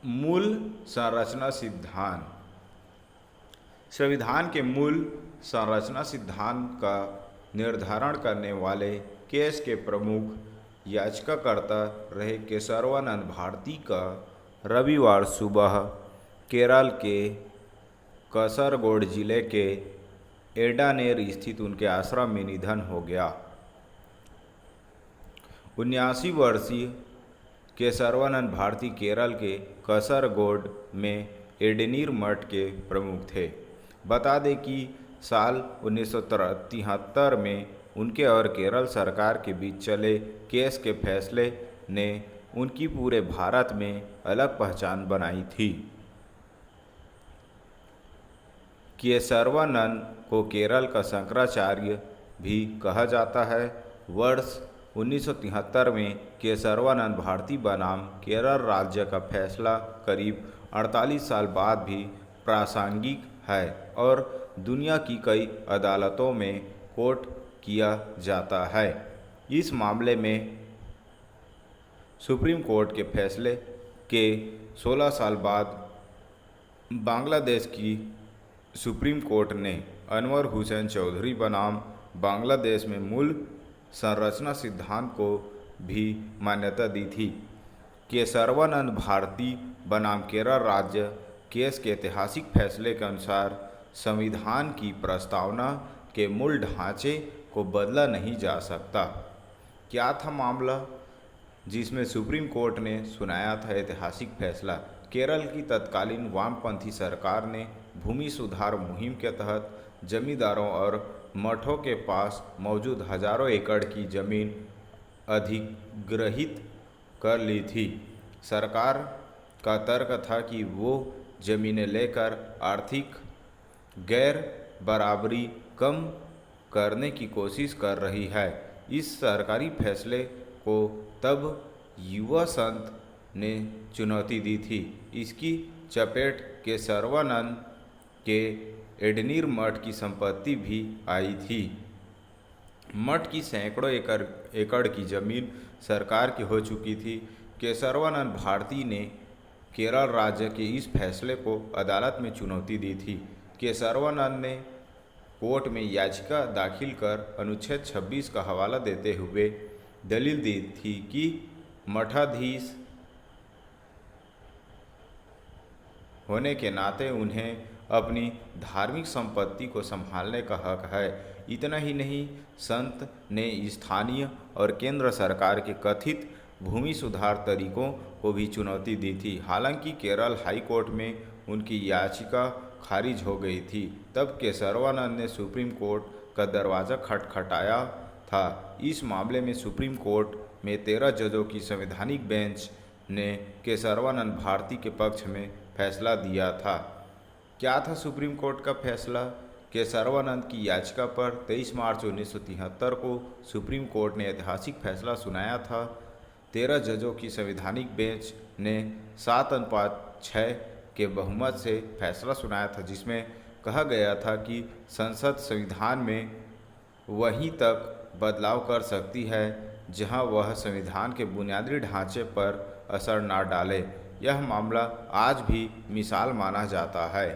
मूल संरचना सिद्धांत। संविधान के मूल संरचना सिद्धांत का निर्धारण करने वाले केस के प्रमुख याचिकाकर्ता रहे केशवानंद भारती का रविवार सुबह केरल के कासरगोड जिले के एडानेर स्थित उनके आश्रम में निधन हो गया। 79 वर्षीय केशवानंद भारती केरल के कासरगोड में एडनीर मठ के प्रमुख थे। बता दें कि साल 1973 में उनके और केरल सरकार के बीच चले केस के फैसले ने उनकी पूरे भारत में अलग पहचान बनाई थी। केशवानंद को केरल का शंकराचार्य भी कहा जाता है। वर्ष 1973 में केशवानंद भारती बनाम केरल राज्य का फैसला करीब 48 साल बाद भी प्रासंगिक है और दुनिया की कई अदालतों में कोट किया जाता है। इस मामले में सुप्रीम कोर्ट के फैसले के 16 साल बाद बांग्लादेश की सुप्रीम कोर्ट ने अनवर हुसैन चौधरी बनाम बांग्लादेश में मूल संरचना सिद्धांत को भी मान्यता दी थी। केशवानंद भारती बनाम केरल राज्य केस के ऐतिहासिक फैसले के अनुसार संविधान की प्रस्तावना के मूल ढांचे को बदला नहीं जा सकता। क्या था मामला जिसमें सुप्रीम कोर्ट ने सुनाया था ऐतिहासिक फैसला? केरल की तत्कालीन वामपंथी सरकार ने भूमि सुधार मुहिम के तहत जमींदारों और मठों के पास मौजूद हजारों एकड़ की जमीन अधिग्रहित कर ली थी। सरकार का तर्क था कि वो जमीनें लेकर आर्थिक गैर बराबरी कम करने की कोशिश कर रही है। इस सरकारी फैसले को तब युवा संत ने चुनौती दी थी। इसकी चपेट केशवानंद के एडनीर मठ की संपत्ति भी आई थी। मठ की सैकड़ों एकड़ की जमीन सरकार की हो चुकी थी। केशवानंद भारती ने केरल राज्य के इस फैसले को अदालत में चुनौती दी थी। केशवानंद ने कोर्ट में याचिका दाखिल कर अनुच्छेद 26 का हवाला देते हुए दलील दी थी कि मठाधीश होने के नाते उन्हें अपनी धार्मिक संपत्ति को संभालने का हक है। इतना ही नहीं, संत ने स्थानीय और केंद्र सरकार के कथित भूमि सुधार तरीकों को भी चुनौती दी थी। हालांकि केरल हाई कोर्ट में उनकी याचिका खारिज हो गई थी। तब केशवानंद ने सुप्रीम कोर्ट का दरवाज़ा खटखटाया था। इस मामले में सुप्रीम कोर्ट में 13 जजों की संवैधानिक बेंच ने केशवानंद भारती के पक्ष में फैसला दिया था। क्या था सुप्रीम कोर्ट का फैसला? केशवानंद की याचिका पर 23 मार्च 1973 को सुप्रीम कोर्ट ने ऐतिहासिक फैसला सुनाया था। 13 जजों की संवैधानिक बेंच ने 7-6 के बहुमत से फैसला सुनाया था, जिसमें कहा गया था कि संसद संविधान में वहीं तक बदलाव कर सकती है जहां वह संविधान के बुनियादी ढांचे पर असर न डाले। यह मामला आज भी मिसाल माना जाता है।